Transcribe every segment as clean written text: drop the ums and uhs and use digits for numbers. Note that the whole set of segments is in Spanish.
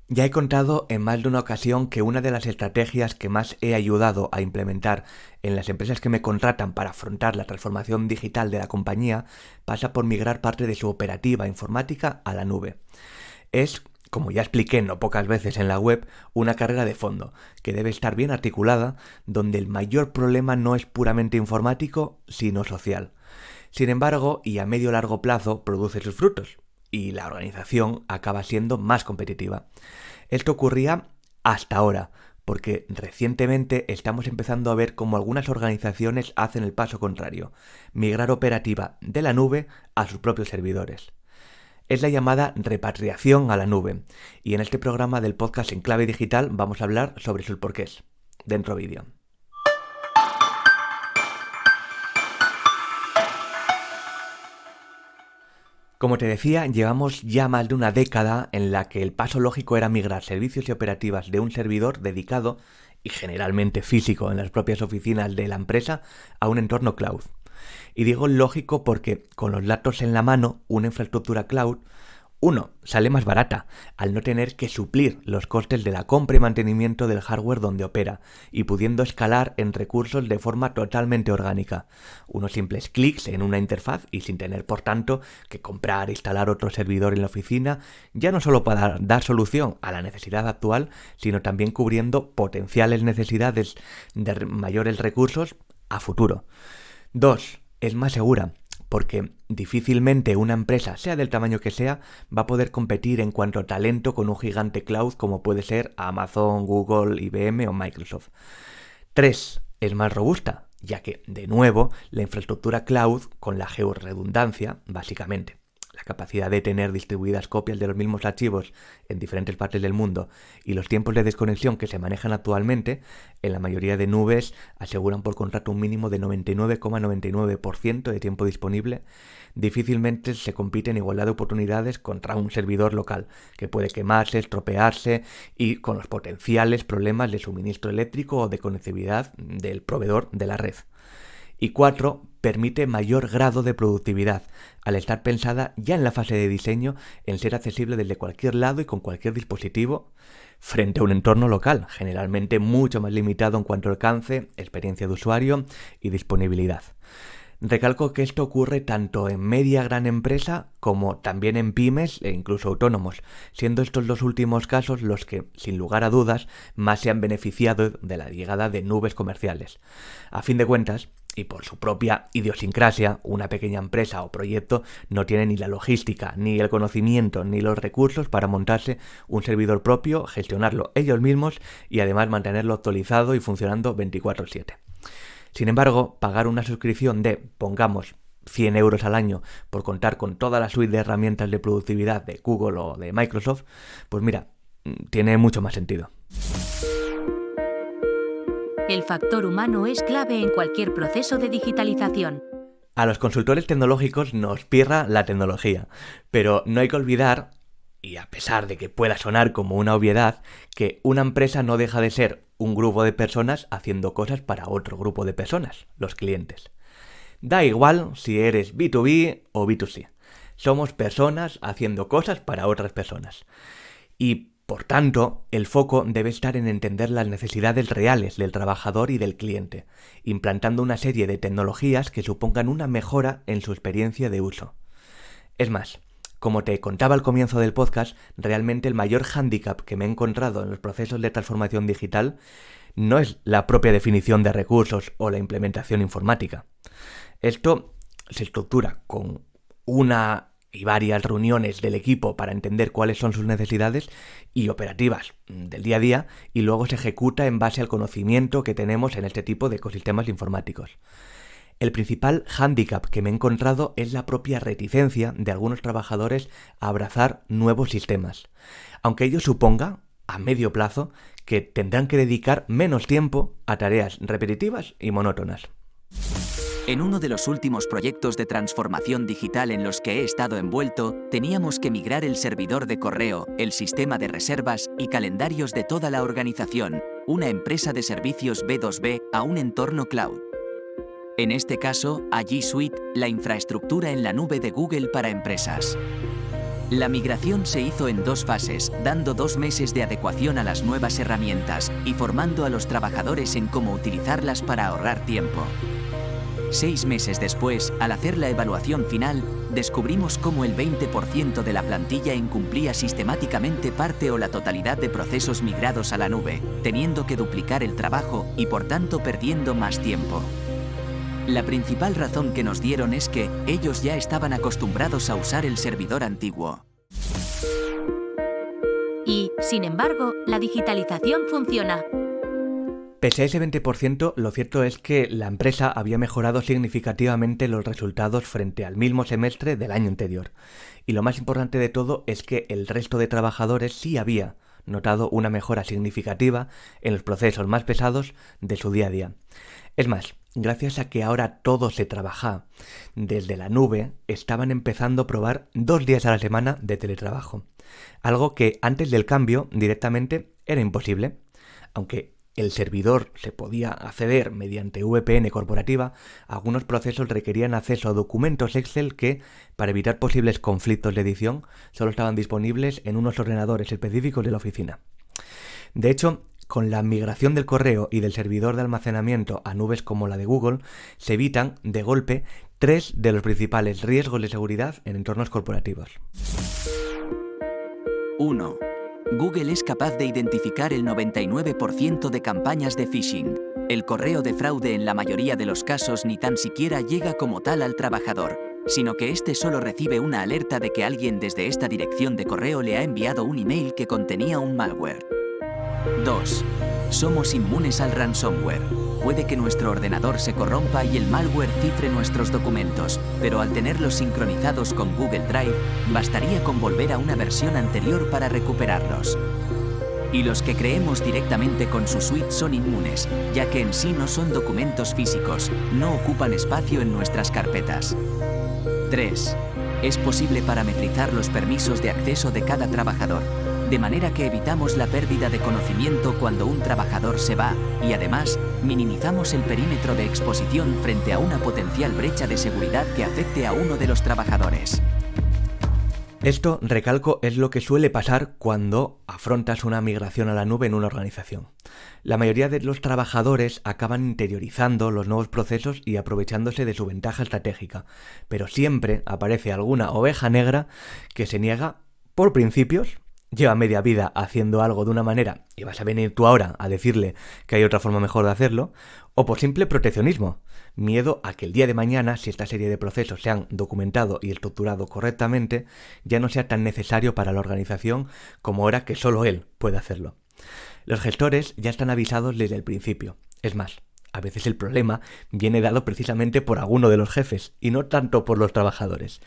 Ya he contado en más de una ocasión que una de las estrategias que más he ayudado a implementar en las empresas que me contratan para afrontar la transformación digital de la compañía pasa por migrar parte de su operativa informática a la nube. Es, como ya expliqué no pocas veces en la web, una carrera de fondo que debe estar bien articulada, donde el mayor problema no es puramente informático, sino social. Sin embargo, y a medio largo plazo produce sus frutos, y la organización acaba siendo más competitiva. Esto ocurría hasta ahora, porque recientemente estamos empezando a ver cómo algunas organizaciones hacen el paso contrario, migrar operativa de la nube a sus propios servidores. Es la llamada repatriación a la nube, y en este programa del podcast En Clave Digital vamos a hablar sobre sus porqués. Dentro vídeo. Como te decía, llevamos ya más de una década en la que el paso lógico era migrar servicios y operativas de un servidor dedicado, y generalmente físico en las propias oficinas de la empresa, a un entorno cloud. Y digo lógico porque con los datos en la mano, una infraestructura cloud, uno, sale más barata, al no tener que suplir los costes de la compra y mantenimiento del hardware donde opera, y pudiendo escalar en recursos de forma totalmente orgánica. Unos simples clics en una interfaz y sin tener, por tanto, que comprar e instalar otro servidor en la oficina, ya no solo para dar solución a la necesidad actual, sino también cubriendo potenciales necesidades de mayores recursos a futuro. 2. Es más segura, porque difícilmente una empresa, sea del tamaño que sea, va a poder competir en cuanto a talento con un gigante cloud como puede ser Amazon, Google, IBM o Microsoft. 3. Es más robusta, ya que, de nuevo, la infraestructura cloud, con la georredundancia, básicamente, la capacidad de tener distribuidas copias de los mismos archivos en diferentes partes del mundo y los tiempos de desconexión que se manejan actualmente, en la mayoría de nubes aseguran por contrato un mínimo de 99,99% de tiempo disponible, difícilmente se compite en igualdad de oportunidades contra un servidor local, que puede quemarse, estropearse y con los potenciales problemas de suministro eléctrico o de conectividad del proveedor de la red. Y 4. Permite mayor grado de productividad, al estar pensada ya en la fase de diseño en ser accesible desde cualquier lado y con cualquier dispositivo, frente a un entorno local, generalmente mucho más limitado en cuanto a alcance, experiencia de usuario y disponibilidad. Recalco que esto ocurre tanto en media gran empresa como también en pymes e incluso autónomos, siendo estos dos últimos casos los que, sin lugar a dudas, más se han beneficiado de la llegada de nubes comerciales. A fin de cuentas, y por su propia idiosincrasia, una pequeña empresa o proyecto no tiene ni la logística, ni el conocimiento, ni los recursos para montarse un servidor propio, gestionarlo ellos mismos y además mantenerlo actualizado y funcionando 24/7. Sin embargo, pagar una suscripción de, pongamos, 100 euros al año por contar con toda la suite de herramientas de productividad de Google o de Microsoft, pues mira, tiene mucho más sentido. El factor humano es clave en cualquier proceso de digitalización. A los consultores tecnológicos nos pirra la tecnología, pero no hay que olvidar, y a pesar de que pueda sonar como una obviedad, que una empresa no deja de ser un grupo de personas haciendo cosas para otro grupo de personas, los clientes. Da igual si eres B2B o B2C. Somos personas haciendo cosas para otras personas. Y, por tanto, el foco debe estar en entender las necesidades reales del trabajador y del cliente, implantando una serie de tecnologías que supongan una mejora en su experiencia de uso. Es más, como te contaba al comienzo del podcast, realmente el mayor hándicap que me he encontrado en los procesos de transformación digital no es la propia definición de recursos o la implementación informática. Esto se estructura con una y varias reuniones del equipo para entender cuáles son sus necesidades y operativas del día a día, y luego se ejecuta en base al conocimiento que tenemos en este tipo de ecosistemas informáticos. El principal hándicap que me he encontrado es la propia reticencia de algunos trabajadores a abrazar nuevos sistemas, aunque ello suponga, a medio plazo, que tendrán que dedicar menos tiempo a tareas repetitivas y monótonas. En uno de los últimos proyectos de transformación digital en los que he estado envuelto, teníamos que migrar el servidor de correo, el sistema de reservas y calendarios de toda la organización, una empresa de servicios B2B, a un entorno cloud. En este caso, a G Suite, la infraestructura en la nube de Google para empresas. La migración se hizo en 2 fases, dando 2 meses de adecuación a las nuevas herramientas y formando a los trabajadores en cómo utilizarlas para ahorrar tiempo. 6 meses después, al hacer la evaluación final, descubrimos cómo el 20% de la plantilla incumplía sistemáticamente parte o la totalidad de procesos migrados a la nube, teniendo que duplicar el trabajo y por tanto perdiendo más tiempo. La principal razón que nos dieron es que ellos ya estaban acostumbrados a usar el servidor antiguo. Y, sin embargo, la digitalización funciona. Pese a ese 20%, lo cierto es que la empresa había mejorado significativamente los resultados frente al mismo semestre del año anterior. Y lo más importante de todo es que el resto de trabajadores sí había notado una mejora significativa en los procesos más pesados de su día a día. Es más, gracias a que ahora todo se trabaja desde la nube, estaban empezando a probar 2 días a la semana de teletrabajo. Algo que antes del cambio directamente era imposible. Aunque el servidor se podía acceder mediante VPN corporativa, algunos procesos requerían acceso a documentos Excel que, para evitar posibles conflictos de edición, solo estaban disponibles en unos ordenadores específicos de la oficina. De hecho, con la migración del correo y del servidor de almacenamiento a nubes como la de Google, se evitan, de golpe, 3 de los principales riesgos de seguridad en entornos corporativos. 1. Google es capaz de identificar el 99% de campañas de phishing. El correo de fraude en la mayoría de los casos ni tan siquiera llega como tal al trabajador, sino que éste solo recibe una alerta de que alguien desde esta dirección de correo le ha enviado un email que contenía un malware. 2. Somos inmunes al ransomware. Puede que nuestro ordenador se corrompa y el malware cifre nuestros documentos, pero al tenerlos sincronizados con Google Drive, bastaría con volver a una versión anterior para recuperarlos. Y los que creemos directamente con su suite son inmunes, ya que en sí no son documentos físicos, no ocupan espacio en nuestras carpetas. 3. Es posible parametrizar los permisos de acceso de cada trabajador, de manera que evitamos la pérdida de conocimiento cuando un trabajador se va y además minimizamos el perímetro de exposición frente a una potencial brecha de seguridad que afecte a uno de los trabajadores. Esto, recalco, es lo que suele pasar cuando afrontas una migración a la nube en una organización. La mayoría de los trabajadores acaban interiorizando los nuevos procesos y aprovechándose de su ventaja estratégica, pero siempre aparece alguna oveja negra que se niega por principios, lleva media vida haciendo algo de una manera y vas a venir tú ahora a decirle que hay otra forma mejor de hacerlo, o por simple proteccionismo, miedo a que el día de mañana, si esta serie de procesos se han documentado y estructurado correctamente, ya no sea tan necesario para la organización como ahora que solo él puede hacerlo. Los gestores ya están avisados desde el principio. Es más, a veces el problema viene dado precisamente por alguno de los jefes y no tanto por los trabajadores.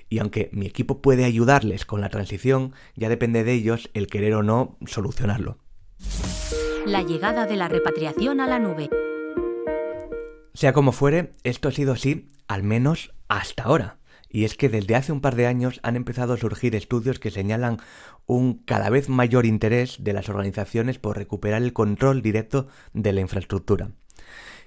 Y aunque mi equipo puede ayudarles con la transición, ya depende de ellos el querer o no solucionarlo. La llegada de la repatriación a la nube. Sea como fuere, esto ha sido así, al menos hasta ahora. Y es que desde hace un par de años han empezado a surgir estudios que señalan un cada vez mayor interés de las organizaciones por recuperar el control directo de la infraestructura.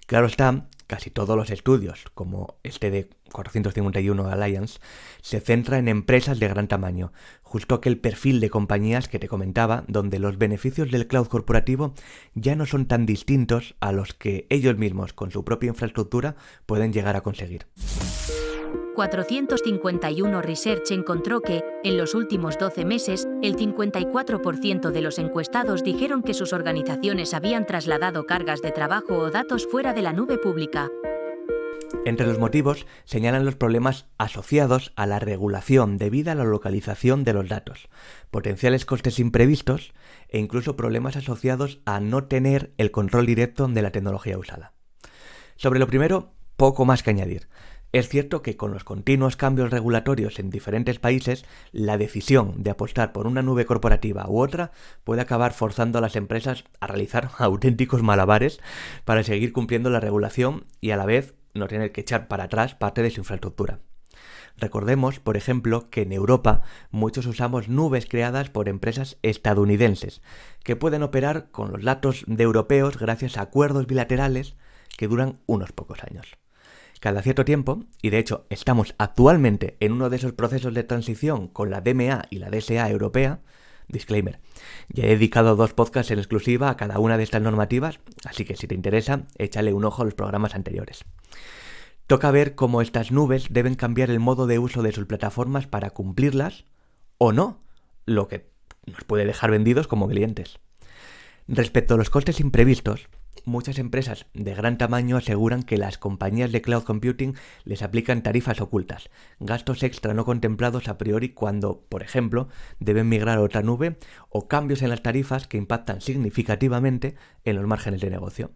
Claro está, casi todos los estudios, como este de 451 Alliance, se centra en empresas de gran tamaño, justo aquel perfil de compañías que te comentaba, donde los beneficios del cloud corporativo ya no son tan distintos a los que ellos mismos con su propia infraestructura pueden llegar a conseguir. 451 Research encontró que, en los últimos 12 meses, el 54% de los encuestados dijeron que sus organizaciones habían trasladado cargas de trabajo o datos fuera de la nube pública. Entre los motivos señalan los problemas asociados a la regulación debida a la localización de los datos, potenciales costes imprevistos e incluso problemas asociados a no tener el control directo de la tecnología usada. Sobre lo primero, poco más que añadir. Es cierto que con los continuos cambios regulatorios en diferentes países, la decisión de apostar por una nube corporativa u otra puede acabar forzando a las empresas a realizar auténticos malabares para seguir cumpliendo la regulación y a la vez no tener que echar para atrás parte de su infraestructura. Recordemos, por ejemplo, que en Europa muchos usamos nubes creadas por empresas estadounidenses que pueden operar con los datos de europeos gracias a acuerdos bilaterales que duran unos pocos años. Cada cierto tiempo, y de hecho estamos actualmente en uno de esos procesos de transición con la DMA y la DSA europea, disclaimer, ya he dedicado 2 podcasts en exclusiva a cada una de estas normativas, así que si te interesa, échale un ojo a los programas anteriores. Toca ver cómo estas nubes deben cambiar el modo de uso de sus plataformas para cumplirlas o no, lo que nos puede dejar vendidos como clientes. Respecto a los costes imprevistos, muchas empresas de gran tamaño aseguran que las compañías de cloud computing les aplican tarifas ocultas, gastos extra no contemplados a priori cuando, por ejemplo, deben migrar a otra nube o cambios en las tarifas que impactan significativamente en los márgenes de negocio.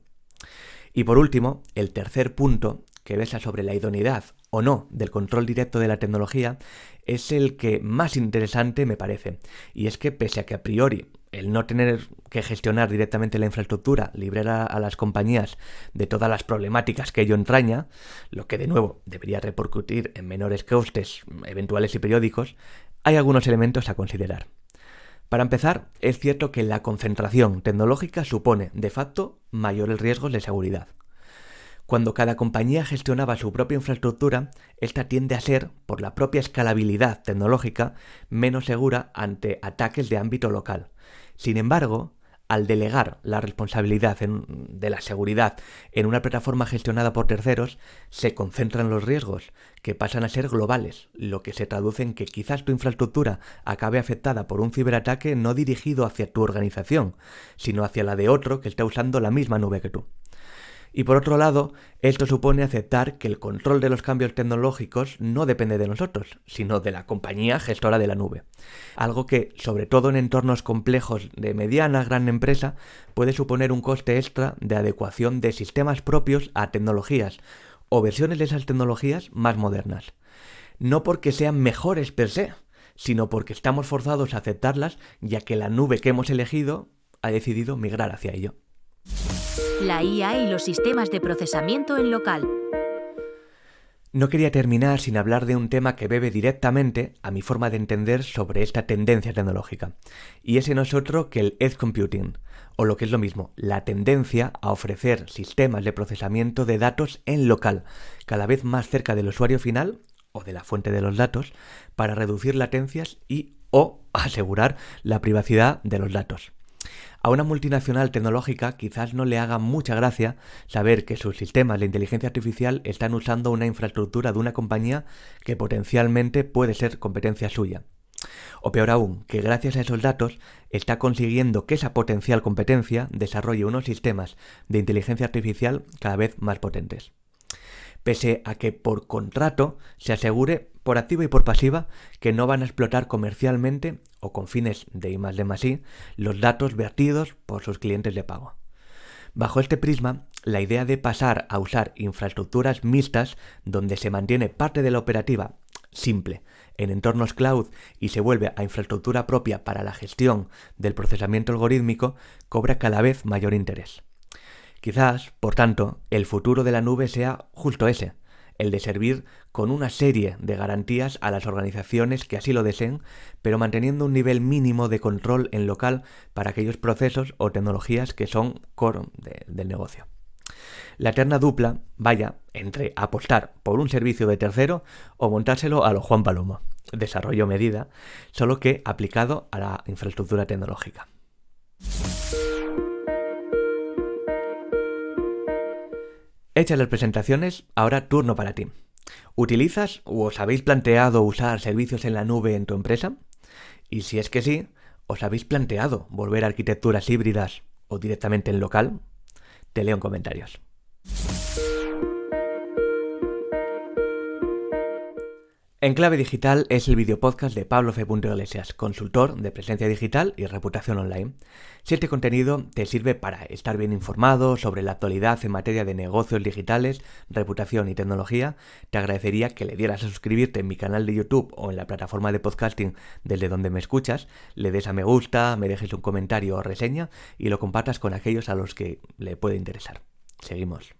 Y por último, el tercer punto, que versa sobre la idoneidad o no del control directo de la tecnología, es el que más interesante me parece. Y es que pese a que a priori el no tener que gestionar directamente la infraestructura librara a las compañías de todas las problemáticas que ello entraña, lo que de nuevo debería repercutir en menores costes eventuales y periódicos, hay algunos elementos a considerar. Para empezar, es cierto que la concentración tecnológica supone, de facto, mayores riesgos de seguridad. Cuando cada compañía gestionaba su propia infraestructura, esta tiende a ser, por la propia escalabilidad tecnológica, menos segura ante ataques de ámbito local. Sin embargo, al delegar la responsabilidad de la seguridad en una plataforma gestionada por terceros, se concentran los riesgos, que pasan a ser globales, lo que se traduce en que quizás tu infraestructura acabe afectada por un ciberataque no dirigido hacia tu organización, sino hacia la de otro que está usando la misma nube que tú. Y por otro lado, esto supone aceptar que el control de los cambios tecnológicos no depende de nosotros, sino de la compañía gestora de la nube. Algo que, sobre todo en entornos complejos de mediana a gran empresa, puede suponer un coste extra de adecuación de sistemas propios a tecnologías o versiones de esas tecnologías más modernas. No porque sean mejores per se, sino porque estamos forzados a aceptarlas ya que la nube que hemos elegido ha decidido migrar hacia ello. La IA y los sistemas de procesamiento en local. No quería terminar sin hablar de un tema que bebe directamente a mi forma de entender sobre esta tendencia tecnológica. Y ese no es otro que el edge computing, o lo que es lo mismo, la tendencia a ofrecer sistemas de procesamiento de datos en local, cada vez más cerca del usuario final o de la fuente de los datos, para reducir latencias o asegurar la privacidad de los datos. A una multinacional tecnológica quizás no le haga mucha gracia saber que sus sistemas de inteligencia artificial están usando una infraestructura de una compañía que potencialmente puede ser competencia suya. O peor aún, que gracias a esos datos está consiguiendo que esa potencial competencia desarrolle unos sistemas de inteligencia artificial cada vez más potentes. Pese a que por contrato se asegure por activa y por pasiva que no van a explotar comercialmente o con fines de I+D+I los datos vertidos por sus clientes de pago. Bajo este prisma, la idea de pasar a usar infraestructuras mixtas donde se mantiene parte de la operativa simple en entornos cloud y se vuelve a infraestructura propia para la gestión del procesamiento algorítmico cobra cada vez mayor interés. Quizás, por tanto, el futuro de la nube sea justo ese, el de servir con una serie de garantías a las organizaciones que así lo deseen, pero manteniendo un nivel mínimo de control en local para aquellos procesos o tecnologías que son core del negocio. La eterna dupla vaya entre apostar por un servicio de tercero o montárselo a lo Juan Palomo, desarrollo medida, solo que aplicado a la infraestructura tecnológica. Hechas las presentaciones, ahora turno para ti. ¿Utilizas o os habéis planteado usar servicios en la nube en tu empresa? Y si es que sí, ¿os habéis planteado volver a arquitecturas híbridas o directamente en local? Te leo en comentarios. Enclave Digital es el videopodcast de Pablo F. Iglesias, consultor de presencia digital y reputación online. Si este contenido te sirve para estar bien informado sobre la actualidad en materia de negocios digitales, reputación y tecnología, te agradecería que le dieras a suscribirte en mi canal de YouTube o en la plataforma de podcasting desde donde me escuchas, le des a me gusta, me dejes un comentario o reseña y lo compartas con aquellos a los que le puede interesar. Seguimos.